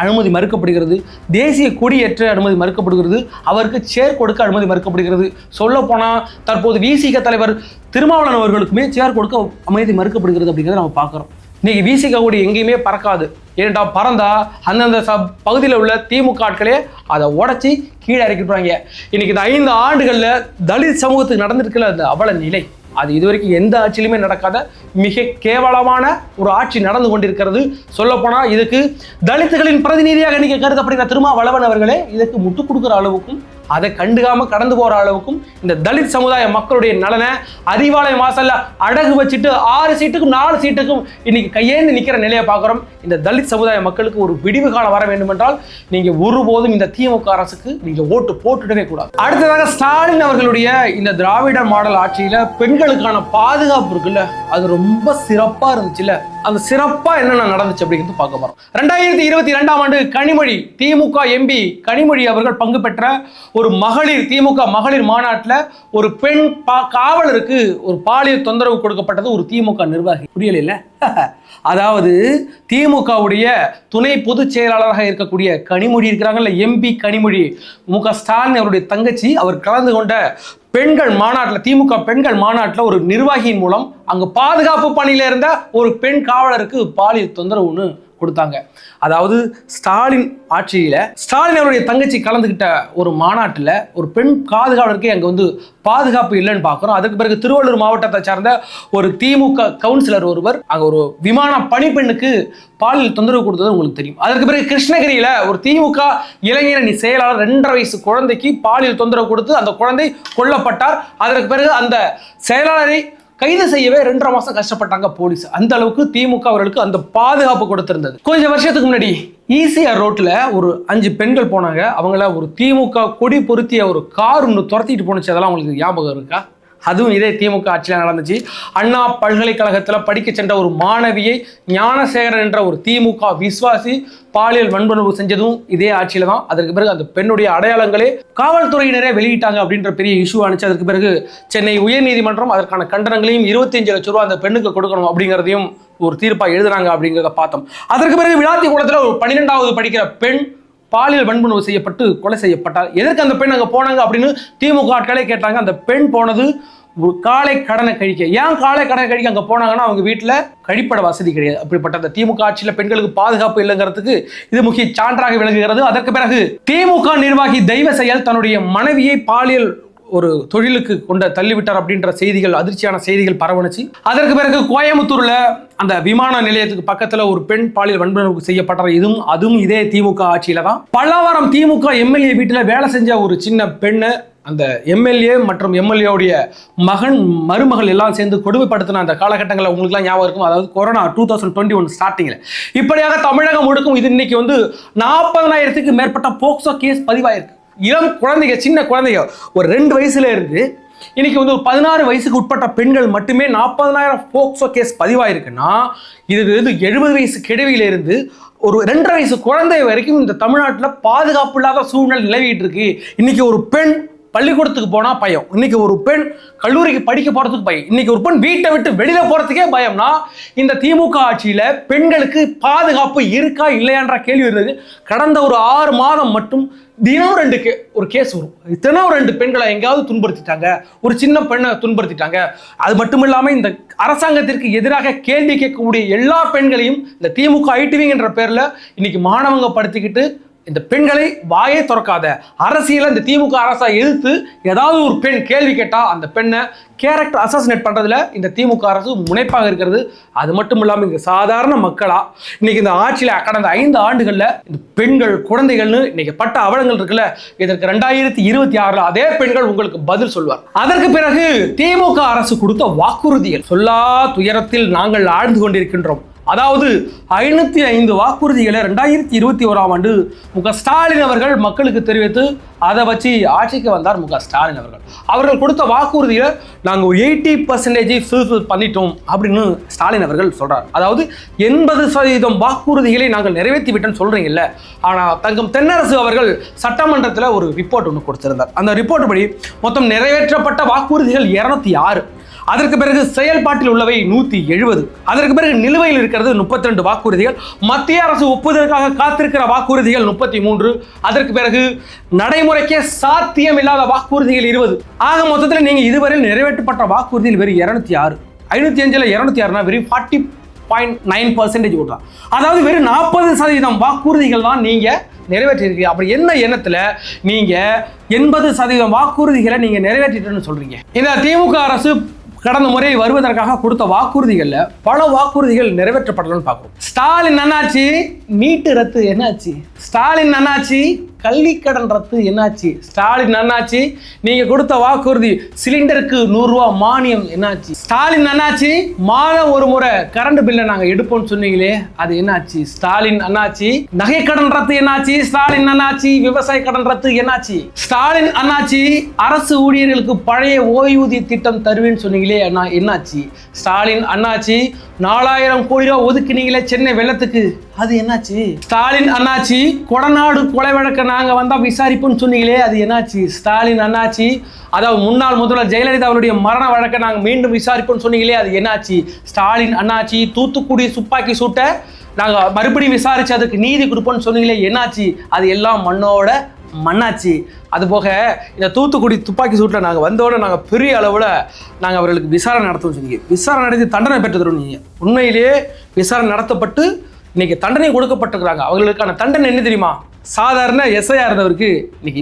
அனுமதி மறுக்கப்படுகிறது. தேசிய கொடியேற்ற அனுமதி மறுக்கப்படுகிறது. அவருக்கு சேர் கொடுக்க அனுமதி மறுக்கப்படுகிறது. சொல்ல போனால் தற்போது விசிக தலைவர் திருமாவளவன் அவர்களுக்குமே சேர் கொடுக்க அனுமதி மறுக்கப்படுகிறது அப்படிங்கிறத நம்ம பார்க்குறோம். இன்னைக்கு விசிக கொடி எங்கேயுமே பறக்காது. ஏன்டா பறந்தா அந்தந்த பகுதியில் உள்ள திமுக ஆட்களே அதை உடச்சி கீழே இறக்கிட்டுறாங்க. இன்னைக்கு இந்த 5 ஆண்டுகளில் தலித் சமூகத்துக்கு நடந்திருக்கல அந்த அவல நிலை, அது இதுவரைக்கும் எந்த ஆட்சியிலுமே நடக்காத மிக கேவலமான ஒரு ஆட்சி நடந்து கொண்டிருக்கிறது. சொல்லப்போனால் இதுக்கு தலித்துகளின் பிரதிநிதியாக இன்னைக்கு கருதப்படுகிற திருமாவளவன் அவர்களே இதுக்கு முட்டு கொடுக்குற அளவுக்கும் அதை கண்டுக்காம கடந்து போற அளவுக்கும் இந்த தலித் சமுதாய மக்களுடைய நலனை அறிவாலயம் வாசல்ல அடகு வச்சுட்டு 6 சீட்டுக்கும் 4 சீட்டுக்கும் இன்னைக்கு கையேந்து நிக்கிற நிலையை பார்க்கிறோம். இந்த தலித் சமுதாய மக்களுக்கு ஒரு விடிவு காலம் வர வேண்டும் என்றால் நீங்க ஒருபோதும் இந்த திமுக அரசுக்கு நீங்க ஓட்டு போட்டுடவே கூடாது. அடுத்ததாக ஸ்டாலின் அவர்களுடைய இந்த திராவிட மாடல் ஆட்சியில பெண்களுக்கான பாதுகாப்பு இருக்குல்ல, அது ரொம்ப சிறப்பா இருந்துச்சுல்ல. அந்த சிறப்பா என்னென்ன நடந்துச்சு அப்படிங்கிறது பார்க்க போறோம். 2022ஆம் ஆண்டு கனிமொழி திமுக எம்பி கனிமொழி அவர்கள் பங்கு பெற்ற ஒரு மகளிர் திமுக மகளிர் மாநாட்டில் ஒரு பெண் காவலருக்கு ஒரு பாலியல் தொந்தரவு கொடுக்கப்பட்டது ஒரு திமுக நிர்வாகி. புரியல? அதாவது திமுகவுடைய துணை பொதுச் செயலாளராக இருக்கக்கூடிய கனிமொழி இருக்கிறாங்கல்ல, எம்பி கனிமொழி, முக ஸ்டாலின் அவருடைய தங்கச்சி, அவர் கலந்து கொண்ட பெண்கள் மாநாட்டில் திமுக பெண்கள் மாநாட்டில் ஒரு நிர்வாகியின் மூலம் அங்கு பாதுகாப்பு பணியில இருந்த ஒரு பெண் காவலருக்கு பாலியல் தொந்தரவுன்னு கொடுத்தாங்க. அதாவது ஸ்டாலின் ஆட்சியில் ஸ்டாலின் அவருடைய தங்கச்சி கலந்துக்கிட்ட ஒரு மாநாட்டில் ஒரு பெண் பாதுகாவலருக்கு அங்கே வந்து பாதுகாப்பு இல்லைன்னு பார்க்குறோம். அதுக்கு பிறகு திருவள்ளூர் மாவட்டத்தை சார்ந்த ஒரு திமுக கவுன்சிலர் ஒருவர் அங்கே ஒரு விமான பணிப்பெண்ணுக்கு பாலியல் தொந்தரவு கொடுத்தது உங்களுக்கு தெரியும். அதற்கு பிறகு கிருஷ்ணகிரியில் ஒரு திமுக இளைஞரணி செயலாளர் 2.5 வயசு குழந்தைக்கு பாலியல் தொந்தரவு கொடுத்து அந்த குழந்தை கொல்லப்பட்டார். அதற்கு பிறகு அந்த செயலாளரை கைது செய்யவே 2.5 மாசம் கஷ்டப்பட்டாங்க போலீஸ். அந்த அளவுக்கு திமுக அவர்களுக்கு அந்த பாதுகாப்பு கொடுத்திருந்தது. கொஞ்சம் வருஷத்துக்கு முன்னாடி ஈசிஆர் ரோட்ல ஒரு 5 பெண்கள் போனாங்க. அவங்கள ஒரு திமுக கொடி பொருத்திய ஒரு கார் ஒன்று துரத்திட்டு போனுச்சு. அதெல்லாம் உங்களுக்கு ஞாபகம் இருக்கா? அதுவும் இதே திமுக ஆட்சியில் நடந்துச்சு. அண்ணா பல்கலைக்கழகத்தில் படிக்க சென்ற ஒரு மாணவியை ஞானசேகரன் என்ற ஒரு திமுக விசுவாசி பாலியல் வன்புணர்வு செஞ்சதும் இதே ஆட்சியில தான். அதற்கு பிறகு அந்த பெண்ணுடைய அடையாளங்களே காவல்துறையினரே வெளியிட்டாங்க அப்படின்ற பெரிய இஷ்யூ ஆனிச்சு. அதற்கு பிறகு சென்னை உயர்நீதிமன்றம் அதற்கான கண்டனங்களையும் 25 லட்சம் ரூபாய் அந்த பெண்ணுக்கு கொடுக்கணும் அப்படிங்கிறதையும் ஒரு தீர்ப்பாக எழுதுனாங்க அப்படிங்கிறத பார்த்தோம். அதற்கு பிறகு விளாத்திக்குளத்தில் ஒரு 12வது படிக்கிற பெண் பாலியல் வன்புணர்வு செய்யப்பட்டு கொலை செய்யப்பட்டார். எதற்கு அந்த பெண் அங்கே போனாங்க அப்படின்னு திமுக ஆட்களே கேட்டாங்க. அந்த பெண் போனது ஒரு காலை கடனை கழிக்க. ஏன் காலை கடனை கழிக்க அங்கே போனாங்கன்னா அவங்க வீட்டில் கழிப்பட வசதி கிடையாது. அப்படிப்பட்ட அந்த திமுக ஆட்சியில் பெண்களுக்கு பாதுகாப்பு இல்லைங்கிறதுக்கு இது முக்கிய சான்றாக விளங்குகிறது. அதற்கு பிறகு திமுக நிர்வாகி தெய்வ செயல் தன்னுடைய மனைவியை பாலியல் ஒரு தொழிலுக்கு கொண்ட தள்ளிவிட்டார் அப்படின்ற செய்திகள், அதிர்ச்சியான செய்திகள் பரவணுச்சு. அதற்கு பிறகு கோயம்புத்தூர்ல அந்த விமான நிலையத்துக்கு பக்கத்துல ஒரு பெண் பாலியல் வன்புணர்வு செய்யப்பட்டார். அதுவும் இதே திமுக ஆட்சியில தான். பல்லாவரம் திமுக எம்எல்ஏ வீட்டில் வேலை செஞ்ச ஒரு சின்ன பெண்ணு அந்த எம்எல்ஏ மற்றும் எம்எல்ஏவுடைய மகன் மருமகள் எல்லாம் சேர்ந்து கொடுமைப்படுத்தின அந்த காலகட்டங்களில் உங்களுக்குலாம் ஞாபகம் இருக்கும். அதாவது கொரோனா 2021 ஸ்டார்டிங்கில். இப்படியாக தமிழகம் முழுக்கும் இது இன்னைக்கு வந்து 40,000க்கு மேற்பட்ட போக்சோ கேஸ் பதிவாயிருக்கு. இளம் குழந்தைங்க, சின்ன குழந்தைங்க, ஒரு 2 வயசுல இருந்து இன்னைக்கு வந்து ஒரு 16 வயசுக்கு உட்பட்ட பெண்கள் மட்டுமே 40,000 போக்சோ கேஸ் பதிவாயிருக்குன்னா இது 70 வயசு கிழவியில இருந்து ஒரு 2.5 வயசு குழந்தை வரைக்கும் இந்த தமிழ்நாட்டில் பாதுகாப்பு இல்லாத சூழ்நிலை நிலவிட்டு இருக்கு. இன்னைக்கு ஒரு பெண் பள்ளிக்கூடத்துக்கு போனா பயம், இன்னைக்கு ஒரு பெண் கல்லூரிக்கு படிக்க போறதுக்கு பயம், இன்னைக்கு ஒரு பெண் வீட்டை விட்டு வெளியில போறதுக்கே பயம்னா இந்த திமுக ஆட்சியில பெண்களுக்கு பாதுகாப்பு இருக்கா இல்லையான்ற கேள்வி இருந்தது. கடந்த ஒரு 6 மாதம் மட்டும் தினம் 2 ஒரு கேஸ் வரும். தினம் 2 பெண்களை எங்கேயாவது துன்புறுத்திட்டாங்க, ஒரு சின்ன பெண்ணை துன்புறுத்திட்டாங்க. அது மட்டும் இல்லாமல் இந்த அரசாங்கத்திற்கு எதிராக கேள்வி கேட்கக்கூடிய எல்லா பெண்களையும் இந்த திமுக ஐடிவிங் என்ற பேர்ல இன்னைக்கு மாணவங்க படுத்திக்கிட்டு இந்த பெண்களை வாயே திறக்காத அரசியல இந்த திமுக அரசை எதிர்த்து ஏதாவது ஒரு பெண் கேள்வி கேட்டா அந்த பெண்ணை கேரக்டர் அசாசினேட் பண்றதுல இந்த திமுக அரசு முனைப்பாக இருக்கிறது. அது மட்டும் இல்லாமல் இங்க சாதாரண மக்களா இன்னைக்கு இந்த ஆட்சியில கடந்த 5 ஆண்டுகள்ல இந்த பெண்கள் குழந்தைகள்னு இன்னைக்கு பட்ட அவலங்கள் இருக்குல்ல, இதற்கு 2026 அதே பெண்கள் உங்களுக்கு பதில் சொல்வார். அதற்கு பிறகு திமுக அரசு கொடுத்த வாக்குறுதிகள் சொல்லா துயரத்தில் நாங்கள் ஆழ்ந்து கொண்டிருக்கின்றோம். அதாவது 505 வாக்குறுதிகளை 2021 மு.க. ஸ்டாலின் அவர்கள் மக்களுக்கு தெரிவித்து அதை வச்சு ஆட்சிக்கு வந்தார் மு.க. ஸ்டாலின் அவர்கள். அவர்கள் கொடுத்த வாக்குறுதியை நாங்கள் ஒரு 80% ஃபுல்ஃபில் பண்ணிட்டோம் அப்படின்னு ஸ்டாலின் அவர்கள் சொல்றார். அதாவது 80% வாக்குறுதிகளை நாங்கள் நிறைவேற்றி விட்டோம்னு சொல்றீங்கல்ல. ஆனால் தங்கம் தென்னரசு அவர்கள் சட்டமன்றத்தில் ஒரு ரிப்போர்ட் ஒன்று கொடுத்திருந்தார். அந்த ரிப்போர்ட் படி மொத்தம் நிறைவேற்றப்பட்ட வாக்குறுதிகள் 206. அதற்கு பிறகு செயல்பாட்டில் உள்ளவை 170. அதற்கு பிறகு நிலுவையில் இருக்கிறது 32 வாக்குறுதிகள். மத்திய அரசு ஒப்புதலுக்காக காத்திருக்கிற வாக்குறுதிகள் 33. அதற்கு பிறகு நடைமுறைக்கே சாத்தியம் இல்லாத வாக்குறுதிகள் 20. ஆக மொத்தத்தில் நீங்க இதுவரை நிறைவேற்றப்பட்ட வாக்குறுதிகள் வெறும் 206. 505ல் 206 வெறும் 40.9% ஓட்டுறான். அதாவது வெறும் 40% வாக்குறுதிகள் தான் நீங்க நிறைவேற்றிருக்கீங்க. அப்படி என்ன எண்ணத்துல நீங்க 80% வாக்குறுதிகளை நீங்க நிறைவேற்றிட்டேன்னு சொல்றீங்க? இந்த திமுக அரசு கடந்த முறை வருவதற்காக கொடுத்த வாக்குறுதிகள்ல பல வாக்குறுதிகள் நிறைவேற்றப்படலன்னு பார்க்கிறோம். ஸ்டாலின் அண்ணாச்சி நீட்டு ரத்து என்னாச்சு? ஸ்டாலின் அண்ணாச்சி கல்விக்கடன் ரத்து என்னாச்சு? ஸ்டாலின் அண்ணாச்சி நீங்க கொடுத்த வாக்குறுதி சிலிண்டருக்கு 100 ரூபாய் மானியம் என்னாச்சு? ஸ்டாலின் அண்ணாச்சி மாதம் ஒரு முறை கரண்ட் பில்லை நாங்க எடுப்போம்னு சொன்னீங்களே அது என்னாச்சு? ஸ்டாலின் அண்ணாச்சி நகை கடன் ரத்து என்னாச்சு? ஸ்டாலின் அண்ணாச்சி விவசாய கடன் ரத்து என்னாச்சு? ஸ்டாலின் அண்ணாச்சி அரசு ஊழியர்களுக்கு பழைய ஓய்வூதிய திட்டம் தருவேன்னு சொன்னீங்களே அண்ணா என்னாச்சு? ஸ்டாலின் அண்ணாச்சி 4000 கோடி ரூபாய் ஒதுக்கினீங்களே சென்னை வெள்ளத்துக்கு அது என்னாச்சு? ஸ்டாலின் அண்ணாச்சி கொடநாடு கொலை வழக்க நாங்க வந்தா விசாரிப்போம்னு சொன்னீங்களே அது என்னாச்சு? ஸ்டாலின் அண்ணாச்சி அதாவது முன்னாள் முதல்வர் ஜெயலலிதா அவருடைய மரண வழக்க நாங்க மீண்டும் விசாரிப்போம்னு சொன்னீங்களே அது என்னாச்சு? ஸ்டாலின் அண்ணாச்சி தூத்துக்குடி துப்பாக்கி சூட்டை நாங்க மறுபடியும் விசாரிச்சு அதுக்கு நீதி கொடுப்போம்னு சொன்னீங்களே என்னாச்சு? அது எல்லாம் மண்ணோட மண்ணாச்சு. அதுபோக இந்த தூத்துக்குடி துப்பாக்கி சூட்டில் நாங்கள் வந்தோட நாங்கள் பெரிய அளவில் நாங்கள் அவர்களுக்கு விசாரணை நடத்தவும் சொன்னீங்க. விசாரணை நடத்தி தண்டனை பெற்று தருவோம். நீங்கள் உண்மையிலேயே விசாரணை நடத்தப்பட்டு இன்னைக்கு தண்டனை கொடுக்கப்பட்டிருக்கிறாங்க. அவர்களுக்கான தண்டனை என்ன தெரியுமா? சாதாரண எஸ்ஐயா இருந்தவருக்கு இன்னைக்கு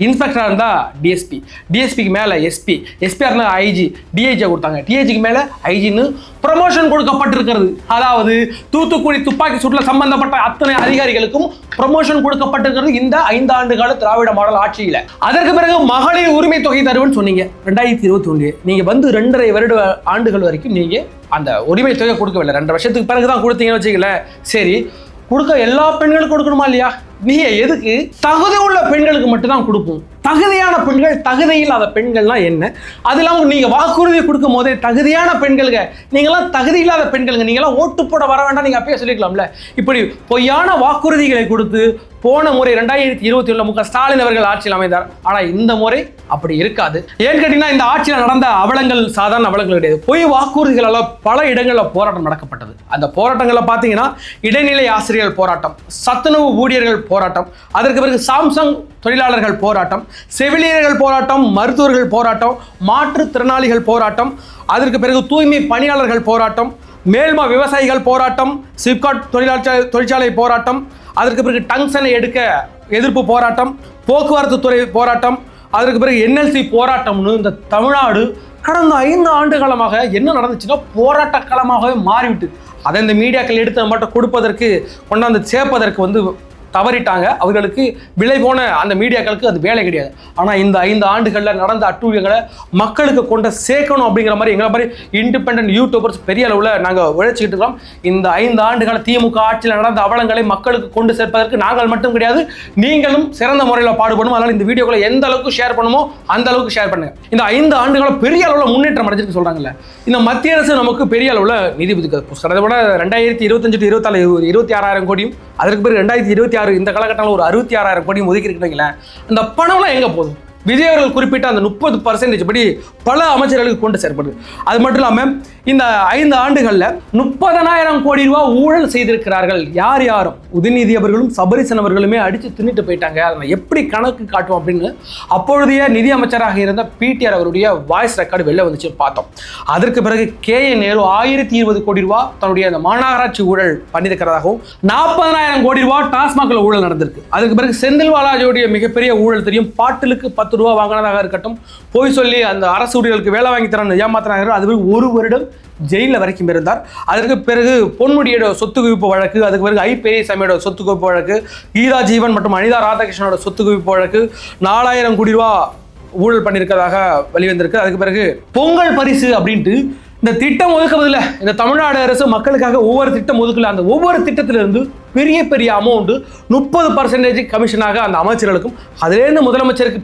இன்ஸ்பெக்டராக இருந்தால் டிஎஸ்பி, டிஎஸ்பிக்கு மேலே எஸ்பி, எஸ்பியாக இருந்தால் ஐஜி, டிஐஜியை கொடுத்தாங்க, டிஐஜிக்கு மேலே ஐஜின்னு ப்ரமோஷன் கொடுக்கப்பட்டிருக்கிறது. அதாவது தூத்துக்குடி துப்பாக்கி சூட்டில் சம்பந்தப்பட்ட அத்தனை அதிகாரிகளுக்கும் ப்ரமோஷன் கொடுக்கப்பட்டிருக்கிறது இந்த 5 ஆண்டு கால திராவிட மாடல் ஆட்சியில். அதற்கு பிறகு மகளிர் உரிமை தொகை தருவன்னு சொன்னீங்க 2021. நீங்கள் வந்து 2.5 ஆண்டுகள் வரைக்கும் நீங்கள் அந்த உரிமை தொகை கொடுக்கவில்லை. 2 வருஷத்துக்கு பிறகு தான் கொடுத்தீங்கன்னு வச்சுக்கல. சரி, கொடுக்க எல்லா பெண்களுக்கும் கொடுக்கணுமா இல்லையா? நீங்க எதுக்கு தகுதி உள்ள பெண்களுக்கு மட்டும்தான் கொடுப்போம்? தகுதியான பெண்கள், தகுதி இல்லாத பெண்கள்லாம் என்ன? அது இல்லாமல் நீங்க வாக்குறுதி கொடுக்கும் போதே தகுதியான பெண்களுங்க, நீங்களாம் தகுதி இல்லாத பெண்களுங்க, நீங்களாம் ஓட்டு போட வர வேண்டாம், நீங்க அப்பயே சொல்லிக்கலாம்ல. இப்படி பொய்யான வாக்குறுதிகளை கொடுத்து போன முறை 2021 மு க ஸ்டாலின் அவர்கள் ஆட்சியில் அமைந்தார். ஆனா இந்த முறை அப்படி இருக்காது. ஏன்னு கேட்டீங்கன்னா, இந்த ஆட்சியில் நடந்த அவலங்கள் சாதாரண அவலங்கள் கிடையாது. பொய் வாக்குறுதிகளால் பல இடங்களில் போராட்டம் நடக்கப்பட்டது. அந்த போராட்டங்களை பார்த்தீங்கன்னா, இடைநிலை ஆசிரியர்கள் போராட்டம், சத்துணவு ஊழியர்கள் போராட்டம், அதற்கு பிறகு சாம்சங் தொழிலாளர்கள் போராட்டம், செவிலியர்கள் போராட்டம், மருத்துவர்கள் போராட்டம், மாற்றுத்திறனாளிகள் போராட்டம், அதற்கு பிறகு தூய்மை பணியாளர்கள் போராட்டம், மேல்மா விவசாயிகள் போராட்டம், சிப்காட் தொழிற்சாலை போராட்டம், அதற்கு பிறகு டங்ஷனை எடுக்க எதிர்ப்பு போராட்டம், போக்குவரத்து துறை போராட்டம், அதற்கு பிறகு என்எல்சி போராட்டம்னு இந்த தமிழ்நாடு கடந்த 5 ஆண்டு காலமாக என்ன நடந்துச்சுன்னா போராட்ட களமாகவே மாறிவிட்டு அதை இந்த மீடியாக்கள் எடுத்து நம்மகிட்ட கொடுப்பதற்கு கொண்டாந்து சேர்ப்பதற்கு வந்து தவறிட்டாங்க. அவர்களுக்கு விலை போன அந்த மீடியாக்களுக்கு அது வேலை கிடையாது. ஆனால் இந்த 5 ஆண்டுகளில் நடந்த அட்டூழியங்களை மக்களுக்கு கொண்டு சேர்க்கணும் அப்படிங்கிற மாதிரி எங்களை மாதிரி இண்டிபெண்டன்ட் யூடியூபர்ஸ் பெரிய அளவில் நாங்கள் உழைச்சிக்கிட்டு இருக்கோம். இந்த 5 ஆண்டுகால திமுக ஆட்சியில் நடந்த அவலங்களை மக்களுக்கு கொண்டு சேர்ப்பதற்கு நாங்கள் மட்டும் கிடையாது, நீங்களும் சிறந்த முறையில் பாடுபடணும். அதனால் இந்த வீடியோக்களை எந்த அளவுக்கு ஷேர் பண்ணுமோ அந்த அளவுக்கு ஷேர் பண்ணுங்க. இந்த 5 ஆண்டுகளும் பெரிய அளவில் முன்னேற்றம் அடைஞ்சிருக்கு சொல்கிறாங்கல்ல. இந்த மத்திய அரசு நமக்கு பெரிய அளவில் நிதி ஒதுக்குது. அதை விட 2025 24 26,000 கோடியும், அதற்கு பிறகு 2026 இந்த காலகட்டத்தில் ஒரு 66,000 கோடி ஒதுக்கி இருக்கிறீங்களேன். அந்த பணம்லாம் எங்க போதும்? விஜய் அவர்கள் குறிப்பிட்ட அந்த 30% படி பல அமைச்சர்களுக்கு கொண்டு சேர்ப்படுது. அது மட்டும் இல்லாமல் இந்த 5 ஆண்டுகளில் 30,000 கோடி ரூபாய் ஊழல் செய்திருக்கிறார்கள். யாரும் உதயநிதி அவர்களும் சபரிசன் அவர்களுமே அடித்து தின்னுட்டு போயிட்டாங்க. அதை எப்படி கணக்கு காட்டுவோம் அப்படின்னு அப்பொழுதைய நிதி அமைச்சராக இருந்த பிடிஆர் அவருடைய வாய்ஸ் ரெக்கார்டு வெளில வந்துச்சு பார்த்தோம். அதற்கு பிறகு KN நேரு 1020 கோடி ரூபாய் தன்னுடைய அந்த மாநகராட்சி ஊழல் பண்ணியிருக்கிறதாகவும் 40,000 கோடி ரூபாய் டாஸ்மாகில் ஊழல் நடந்திருக்கு. அதுக்கு பிறகு செந்தில் பாலாஜியுடைய மிகப்பெரிய ஊழல் தெரியும். பாட்டிலுக்கு 10 ரூபா வாங்கினதாக இருக்கட்டும், போய் சொல்லி அந்த அரசு ஊழியர்களுக்கு வேலை வாங்கி தர ஏமாத்தினார்கள். அது 1 வருடம் ஜெயிலில் வரைக்கும் இருந்தார். அதற்கு பிறகு பொன்முடியோட சொத்து குவிப்பு வழக்கு, அதுக்கு பிறகு பெரியசாமியோட சொத்து குவிப்பு வழக்கு, கீதா ஜீவன் மற்றும் அனிதா ராதாகிருஷ்ணனோட சொத்து குவிப்பு வழக்கு, 4,000 கோடி ரூபா ஊழல் பண்ணியிருக்கிறதாக வெளிவந்திருக்கு. அதுக்கு பிறகு பொங்கல் பரிசு அப்படின்ட்டு இந்த திட்டம் ஒதுக்குவதில்ல, இந்த தமிழ்நாடு அரசு மக்களுக்காக ஒவ்வொரு திட்டம் ஒதுக்கல. அந்த ஒவ்வொரு திட்டத்திலிருந்து பெரிய பெரிய அமௌண்ட் 30% கமிஷனாக அந்த அமைச்சர்களுக்கும் அதிலேருந்து முதலமைச்சருக்கு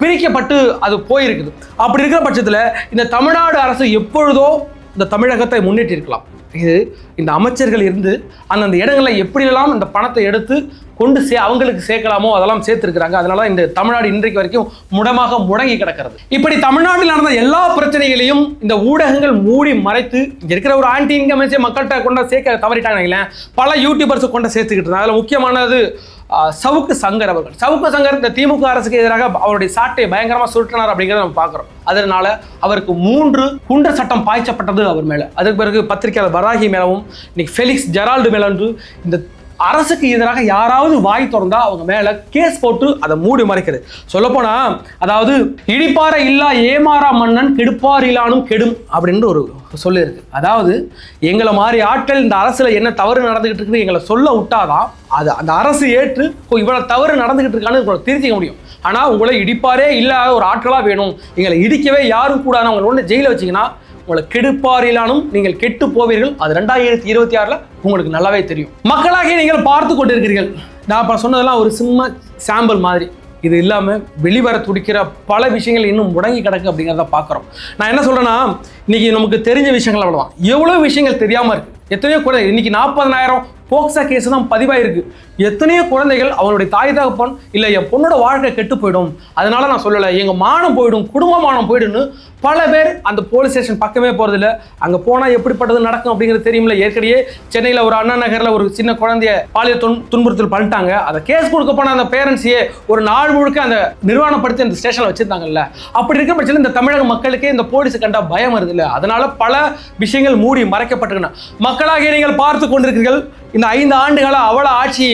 பிரிக்கப்பட்டு அது போயிருக்குது. அப்படி இருக்கிற பட்சத்தில் இந்த தமிழ்நாடு அரசு எப்பொழுதோ இந்த தமிழகத்தை முன்னேற்றிருக்கலாம். இது இந்த அமைச்சர்கள் இருந்து அந்தந்த இடங்களில் எப்படியெல்லாம் இந்த பணத்தை எடுத்து கொண்டு அவங்களுக்கு சேர்க்கலாமோ அதெல்லாம் சேர்த்துருக்கிறாங்க. அதனால இந்த தமிழ்நாடு இன்றைக்கு வரைக்கும் முடங்கி கிடக்கிறது. இப்படி தமிழ்நாட்டில் நடந்த எல்லா பிரச்சனைகளையும் இந்த ஊடகங்கள் மூடி மறைத்து இங்க இருக்கிற ஒரு ஆன்டி இன்கமன்ஸை மக்கள்கிட்ட கொண்டு சேர்க்க தவறிட்டாங்க. பல யூடியூபர்ஸ் கொண்டு சேர்த்துக்கிட்டு இருந்தாங்க. அதில் முக்கியமானது சவுக்கு சங்கர் அவர்கள். சவுக்கு சங்கர் இந்த திமுக அரசுக்கு எதிராக அவருடைய சாட்டை பயங்கரமாக சுருட்டினார் அப்படிங்கிறத நம்ம பார்க்குறோம். அதனால அவருக்கு 3 குண்டர் சட்டம் பாய்ச்சப்பட்டது அவர் மேலே. அதுக்கு பிறகு பத்திரிகையாளர் வராகி மேலவும் இன்னைக்கு ஃபெலிக்ஸ் ஜெரால்டு மேலன்று இந்த அரசுக்கு எதிராக யாராவது வாய் திறந்தா அவங்க மேல கேஸ் போட்டு அதை மூடி மறைக்கிறது. சொல்லப்போனா அதாவது இடிப்பாறை இல்லா ஏமாறா மன்னன் கெடுப்பார் இல்லானும் கெடும் அப்படின்னு ஒரு சொல்லி இருக்கு. அதாவது எங்களை மாதிரி ஆட்கள் இந்த அரசுல என்ன தவறு நடந்துகிட்டு இருக்கு எங்களை சொல்ல விட்டாதான் அது அந்த அரசு ஏற்று இவ்வளவு தவறு நடந்துகிட்டு இருக்கான்னு திருத்திக்க முடியும். ஆனா உங்களை இடிப்பாரே இல்லாத ஒரு ஆட்களா வேணும், எங்களை இடிக்கவே யாரும் கூடாது, அவங்களை ஒன்று ஜெயில வச்சிங்கன்னா உங்களை கெடுப்பாரிலானும் நீங்கள் கெட்டு போவீர்கள். அது 2026 உங்களுக்கு நல்லாவே தெரியும். மக்களாகிய நீங்கள் பார்த்து கொண்டிருக்கிறீர்கள். நான் இப்போ சொன்னதெல்லாம் ஒரு சின்ன சாம்பிள் மாதிரி. இது இல்லாமல் வெளிவர துடிக்கிற பல விஷயங்கள் இன்னும் முடங்கி கிடக்கு அப்படிங்கிறத பார்க்குறோம். நான் என்ன சொல்கிறேன்னா, இன்னைக்கு நமக்கு தெரிஞ்ச விஷயங்கள் அவ்வளோதான். எவ்வளோ விஷயங்கள் தெரியாமல் இருக்குது. எத்தனையோ கூட இன்னைக்கு 40,000 போக்சா கேஸ் தான் பதிவாயிருக்கு. எத்தனையோ குழந்தைகள் அவனுடைய தாய் தகப்பன் இல்லை என் பொண்ணோட வாழ்க்கை கெட்டு போயிடும், அதனால நான் சொல்லலை, எங்கள் மானம் போயிடும், குடும்ப மானம் போயிடுன்னு பல பேர் அந்த போலீஸ் ஸ்டேஷன் பக்கமே போகிறதில்ல. அங்கே போனால் எப்படிப்பட்டது நடக்கும் அப்படிங்கிறது தெரியுமில்ல. ஏற்கனவே சென்னையில் ஒரு அண்ணா நகரில் ஒரு சின்ன குழந்தைய பாலியல் துன்புறுத்தல் பண்ணிட்டாங்க. அதை கேஸ் கொடுக்க போன அந்த பேரண்ட்ஸையே ஒரு நாள் முழுக்க அந்த நிர்வாணப்படுத்தி அந்த ஸ்டேஷனில் வச்சுருந்தாங்கல்ல. அப்படி இருக்கிற பட்சத்தில் இந்த தமிழக மக்களுக்கே இந்த போலீஸை கண்டா பயம் வருது இல்லை. அதனால பல விஷயங்கள் மூடி மறைக்கப்பட்டிருக்கின்றன. மக்களாகிய நீங்கள் பார்த்து கொண்டிருக்கிறீர்கள். இந்த 5 ஆண்டுகளா அவ்வளோ ஆட்சி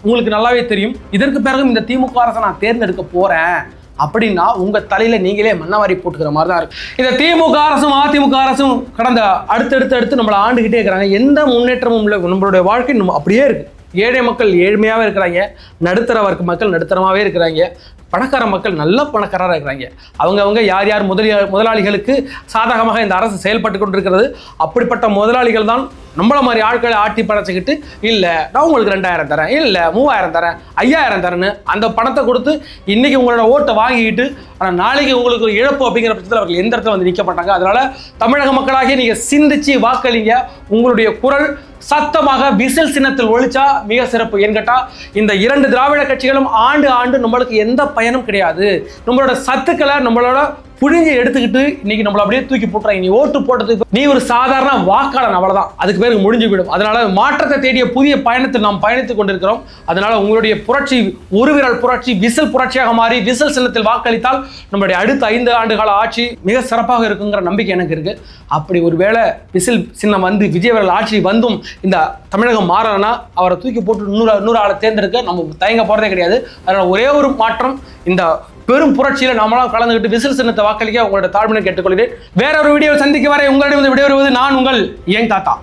உங்களுக்கு நல்லாவே தெரியும். இதற்கு பிறகும் இந்த திமுக அரசை நான் தேர்ந்தெடுக்க போறேன் அப்படின்னா உங்க தலையில நீங்களே மண்ணவாரி போட்டுக்கிற மாதிரி தான் இருக்கு. இந்த திமுக அரசும் அதிமுக அரசும் கடந்த அடுத்து நம்மளை ஆண்டுகிட்டே இருக்கிறாங்க. எந்த முன்னேற்றமும் இல்லை. நம்மளுடைய வாழ்க்கை அப்படியே இருக்கு. ஏழை மக்கள் ஏழ்மையாகவே இருக்கிறாங்க, நடுத்தர வர்க்க மக்கள் நடுத்தரமாகவே இருக்கிறாங்க, பணக்கார மக்கள் நல்ல பணக்காரராக இருக்கிறாங்க. அவங்க யார் யார் முதலாளிகளுக்கு சாதகமாக இந்த அரசு செயல்பட்டு கொண்டிருக்கிறது. அப்படிப்பட்ட முதலாளிகள் தான் நம்மள மாதிரி ஆட்களை ஆட்டி படைச்சிக்கிட்டு இல்லை நான் உங்களுக்கு 2000 தரேன், இல்லை 3000 தரேன், 5000 தரேன்னு அந்த பணத்தை கொடுத்து இன்னைக்கு உங்களோட ஓட்டை வாங்கிக்கிட்டு ஆனால் நாளைக்கு உங்களுக்கு இழப்பு அப்படிங்கிற பட்சத்தில் அவர்கள் எந்த இடத்துல வந்து நிற்க மாட்டாங்க. அதனால தமிழக மக்களாகிய நீங்கள் சிந்திச்சு வாக்களிங்க. உங்களுடைய குரல் சத்தமாக விசில் சின்னத்தில் ஒழிச்சா மிக சிறப்பு. ஏன்னு கேட்டா இந்த 2 திராவிட கட்சிகளும் ஆண்டு நம்மளுக்கு எந்த பயனும் கிடையாது. நம்மளோட சத்துக்களை நம்மளோட புழிஞ்சு எடுத்துக்கிட்டு இன்னைக்கு நம்மள அப்படியே தூக்கி போட்டுறாங்க. நீ ஓட்டு போட்டதுக்கு நீ ஒரு சாதாரண வாக்காளன், அவ்வளவுதான், அதுக்கு பேருக்கு முடிஞ்சு விடும். அதனால மாற்றத்தை தேடிய புதிய பயணத்தில் நாம் பயணித்துக் கொண்டிருக்கிறோம். அதனால உங்களுடைய புரட்சி ஒரு விரல் புரட்சி விசில் புரட்சியாக மாறி விசில் சின்னத்தில் வாக்களித்தால் நம்மளுடைய அடுத்த 5 ஆண்டுகால ஆட்சி மிக சிறப்பாக இருக்குங்கிற நம்பிக்கை எனக்கு இருக்கு. அப்படி ஒருவேளை விசில் சின்னம் வந்து விஜய் அவர்கள் ஆட்சி வந்தும் இந்த தமிழகம் மாறலன்னா அவரை தூக்கி போட்டு இன்னொரு ஆளை தேர்ந்தெடுக்க நம்ம தயங்க போறதே கிடையாது. அதனால ஒரே ஒரு மாற்றம், இந்த பெரும் புரட்சியில நம்மளாம் கலந்துகிட்டு விசில் சின்னத்தை வாக்களிக்க உங்களோட தாழ்மையை கேட்டுக்கொள்கிறேன். வேற ஒரு வீடியோ சந்திக்க வரை உங்களிடம் விடைபெறுவது நான் உங்கள் யங் தாத்தா.